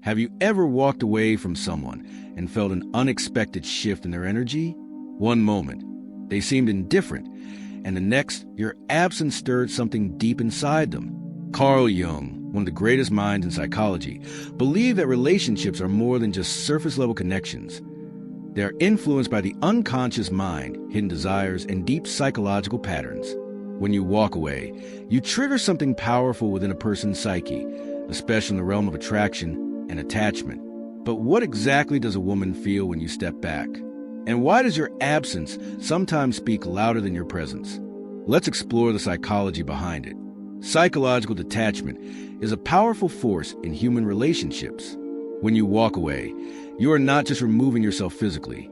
Have you ever walked away from someone and felt an unexpected shift in their energy? One moment, they seemed indifferent, and the next, your absence stirred something deep inside them. Carl Jung, one of the greatest minds in psychology, believed that relationships are more than just surface-level connections. They are influenced by the unconscious mind, hidden desires, and deep psychological patterns. When you walk away, you trigger something powerful within a person's psyche, especially in the realm of attraction and attachment. But what exactly does a woman feel when you step back? And why does your absence sometimes speak louder than your presence? Let's explore the psychology behind it. Psychological detachment is a powerful force in human relationships. When you walk away, you are not just removing yourself physically.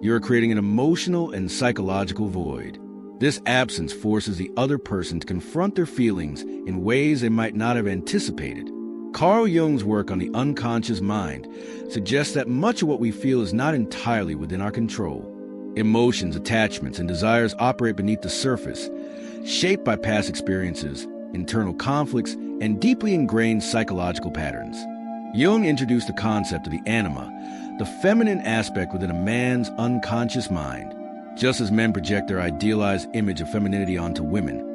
You are creating an emotional and psychological void. This absence forces the other person to confront their feelings in ways they might not have anticipated. Carl Jung's work on the unconscious mind suggests that much of what we feel is not entirely within our control. Emotions, attachments, and desires operate beneath the surface, shaped by past experiences, internal conflicts, and deeply ingrained psychological patterns. Jung introduced the concept of the anima, the feminine aspect within a man's unconscious mind. Just as men project their idealized image of femininity onto women,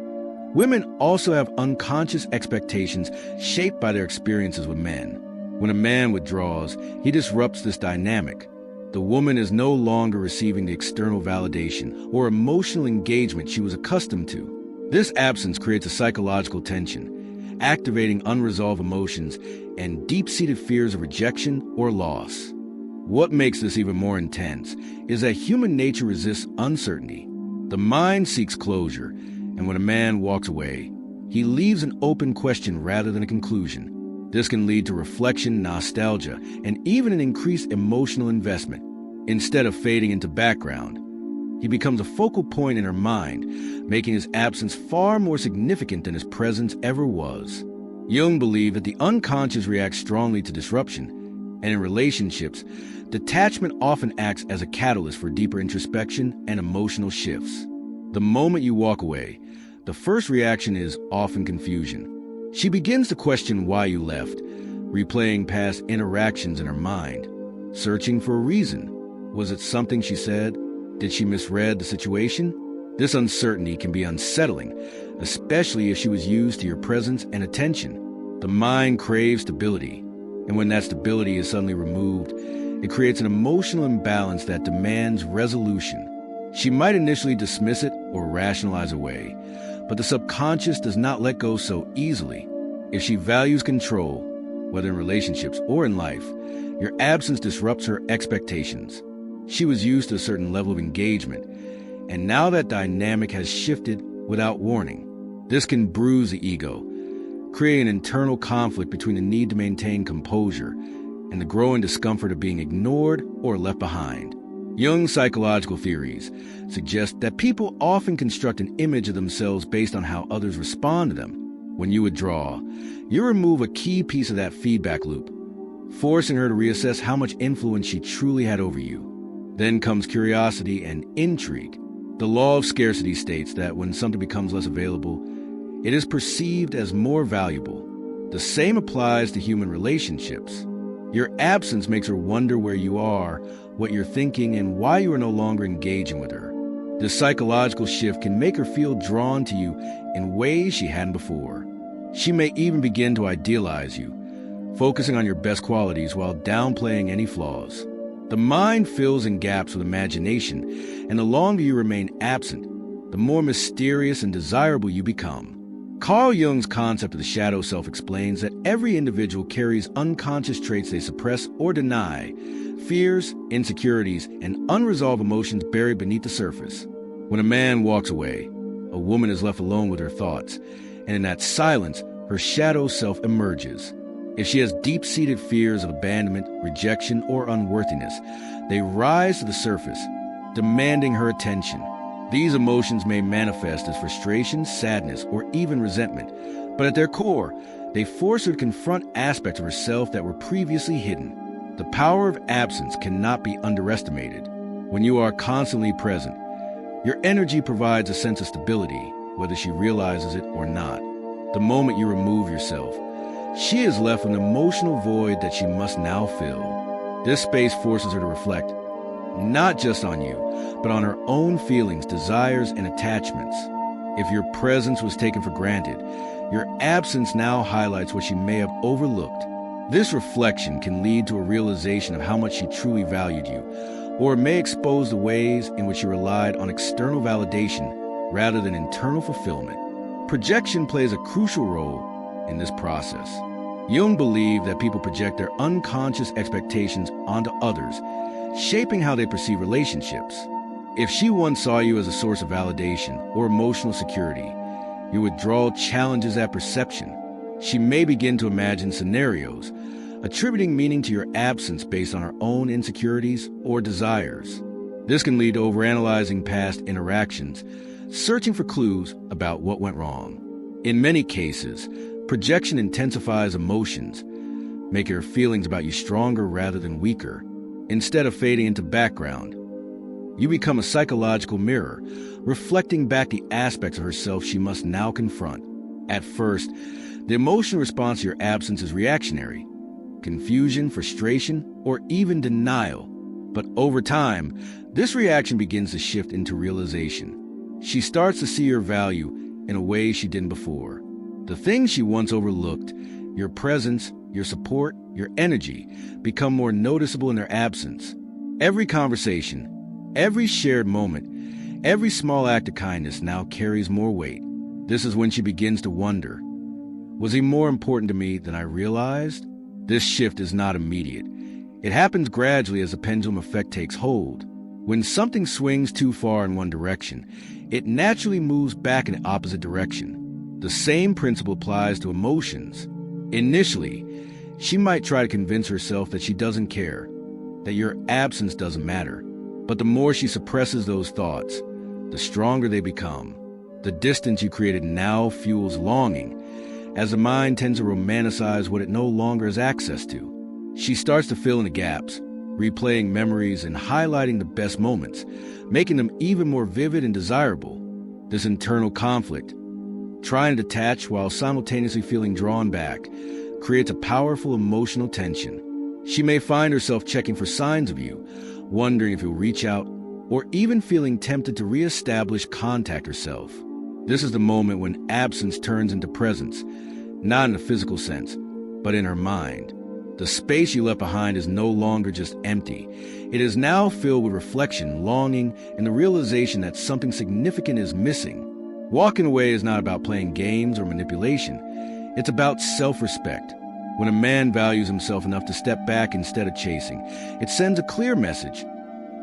women also have unconscious expectations shaped by their experiences with men. When a man withdraws, he disrupts this dynamic. The woman is no longer receiving the external validation or emotional engagement she was accustomed to. This absence creates a psychological tension, activating unresolved emotions and deep-seated fears of rejection or loss. What makes this even more intense is that human nature resists uncertainty. The mind seeks closure, and when a man walks away, he leaves an open question rather than a conclusion. This can lead to reflection, nostalgia, and even an increased emotional investment. Instead of fading into background, he becomes a focal point in her mind, making his absence far more significant than his presence ever was. Jung believed that the unconscious reacts strongly to disruption, and in relationships, detachment often acts as a catalyst for deeper introspection and emotional shifts. The moment you walk away, the first reaction is often confusion. She begins to question why you left, replaying past interactions in her mind, searching for a reason. Was it something she said? Did she misread the situation? This uncertainty can be unsettling, especially if she was used to your presence and attention. The mind craves stability, and when that stability is suddenly removed, it creates an emotional imbalance that demands resolution. She might initially dismiss it or rationalize away, but the subconscious does not let go so easily. If she values control, whether in relationships or in life, your absence disrupts her expectations. She was used to a certain level of engagement, and now that dynamic has shifted without warning. This can bruise the ego, creating an internal conflict between the need to maintain composure and the growing discomfort of being ignored or left behind. Jung's psychological theories suggest that people often construct an image of themselves based on how others respond to them. When you withdraw, you remove a key piece of that feedback loop, forcing her to reassess how much influence she truly had over you. Then comes curiosity and intrigue. The law of scarcity states that when something becomes less available, it is perceived as more valuable. The same applies to human relationships. Your absence makes her wonder where you are, what you're thinking, and why you are no longer engaging with her. This psychological shift can make her feel drawn to you in ways she hadn't before. She may even begin to idealize you, focusing on your best qualities while downplaying any flaws. The mind fills in gaps with imagination, and the longer you remain absent, the more mysterious and desirable you become. Carl Jung's concept of the shadow self explains that every individual carries unconscious traits they suppress or deny, fears, insecurities, and unresolved emotions buried beneath the surface. When a man walks away, a woman is left alone with her thoughts, and in that silence, her shadow self emerges. If she has deep-seated fears of abandonment, rejection, or unworthiness, they rise to the surface, demanding her attention. These emotions may manifest as frustration, sadness, or even resentment, but at their core, they force her to confront aspects of herself that were previously hidden. The power of absence cannot be underestimated. When you are constantly present, your energy provides a sense of stability, whether she realizes it or not. The moment you remove yourself, She is left with an emotional void that she must now fill. This space forces her to reflect, not just on you, but on her own feelings, desires, and attachments. If your presence was taken for granted, your absence now highlights what she may have overlooked. This reflection can lead to a realization of how much she truly valued you, or it may expose the ways in which you relied on external validation rather than internal fulfillment. Projection plays a crucial role in this process. Jung believed that people project their unconscious expectations onto others, shaping how they perceive relationships. If she once saw you as a source of validation or emotional security, your withdrawal challenges that perception. She may begin to imagine scenarios, attributing meaning to your absence based on her own insecurities or desires. This can lead to overanalyzing past interactions, searching for clues about what went wrong. In many cases, projection intensifies emotions, making her feelings about you stronger rather than weaker. Instead of fading into background, you become a psychological mirror, reflecting back the aspects of herself she must now confront. At first, the emotional response to your absence is reactionary: confusion, frustration, or even denial. But over time, this reaction begins to shift into realization. She starts to see your value in a way she didn't before. The things she once overlooked, your presence, your support, your energy, become more noticeable in their absence. Every conversation, every shared moment, every small act of kindness now carries more weight. This is when she begins to wonder, was he more important to me than I realized? This shift is not immediate. It happens gradually as the pendulum effect takes hold. When something swings too far in one direction, it naturally moves back in the opposite direction. The same principle applies to emotions. Initially, she might try to convince herself that she doesn't care, that your absence doesn't matter. But the more she suppresses those thoughts, the stronger they become. The distance you created now fuels longing, as the mind tends to romanticize what it no longer has access to. She starts to fill in the gaps, replaying memories and highlighting the best moments, making them even more vivid and desirable. This internal conflict, trying to detach while simultaneously feeling drawn back, creates a powerful emotional tension. She may find herself checking for signs of you, wondering if you'll reach out, or even feeling tempted to reestablish contact herself. This is the moment when absence turns into presence, not in a physical sense, but in her mind. The space you left behind is no longer just empty. It is now filled with reflection, longing, and the realization that something significant is missing. Walking away is not about playing games or manipulation. It's about self-respect. When a man values himself enough to step back instead of chasing, it sends a clear message: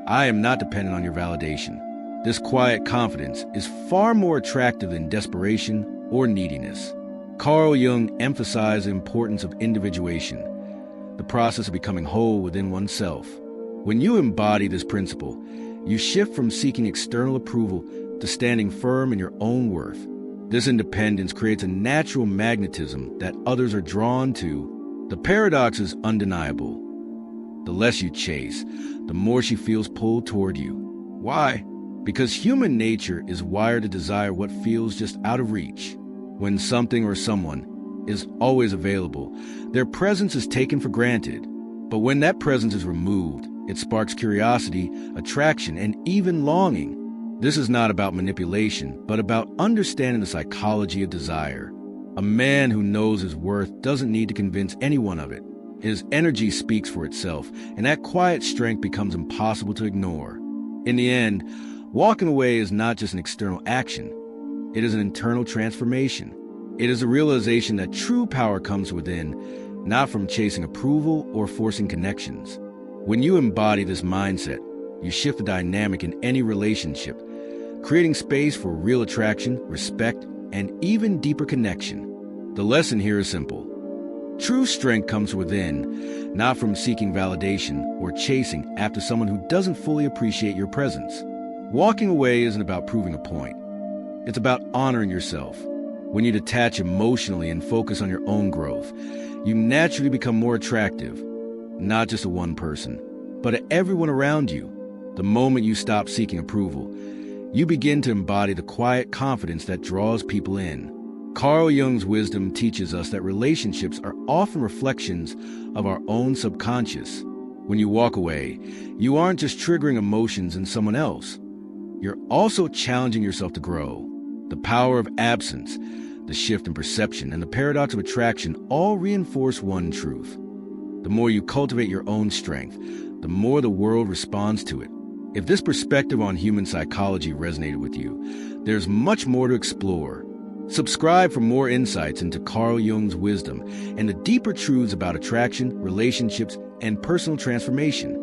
I am not dependent on your validation. This quiet confidence is far more attractive than desperation or neediness. Carl Jung emphasized the importance of individuation, the process of becoming whole within oneself. When you embody this principle, you shift from seeking external approval to standing firm in your own worth. This independence creates a natural magnetism that others are drawn to. The paradox is undeniable. The less you chase, the more she feels pulled toward you. Why? Because human nature is wired to desire what feels just out of reach. When something or someone is always available, their presence is taken for granted. But when that presence is removed, it sparks curiosity, attraction, and even longing. This is not about manipulation, but about understanding the psychology of desire. A man who knows his worth doesn't need to convince anyone of it. His energy speaks for itself, and that quiet strength becomes impossible to ignore. In the end, walking away is not just an external action. It is an internal transformation. It is a realization that true power comes within, not from chasing approval or forcing connections. When you embody this mindset, you shift the dynamic in any relationship, creating space for real attraction, respect, and even deeper connection. The lesson here is simple. True strength comes within, not from seeking validation or chasing after someone who doesn't fully appreciate your presence. Walking away isn't about proving a point. It's about honoring yourself. When you detach emotionally and focus on your own growth, you naturally become more attractive, not just to one person, but to everyone around you. The moment you stop seeking approval, you begin to embody the quiet confidence that draws people in. Carl Jung's wisdom teaches us that relationships are often reflections of our own subconscious. When you walk away, you aren't just triggering emotions in someone else. You're also challenging yourself to grow. The power of absence, the shift in perception, and the paradox of attraction all reinforce one truth. The more you cultivate your own strength, the more the world responds to it. If this perspective on human psychology resonated with you, there's much more to explore. Subscribe for more insights into Carl Jung's wisdom and the deeper truths about attraction, relationships, and personal transformation.